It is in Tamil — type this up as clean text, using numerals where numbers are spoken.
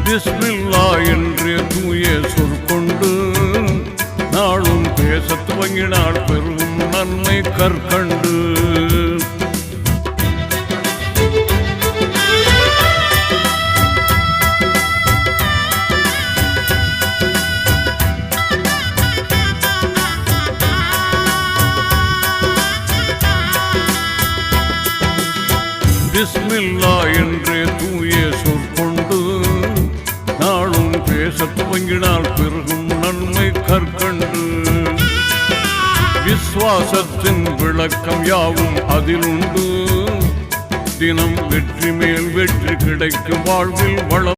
பிஸ்மில்லா என்ற தூய சொற்கொண்டு நாளும் பேசத் துவங்கினால் பெரும் நன்மை கற்கண்டு. பிஸ்மில்லா என்ற தூய சொற்கொண்டு நாளும் பேசத் துவங்கினால் பெருகும் நன்மை கற்கண்டு. விசுவாசத்தின் விளக்கம் யாவும் அதிலுண்டு. தினம் வெற்றி மேல் வெற்றி கிடைக்கும் வாழ்வில் வளம்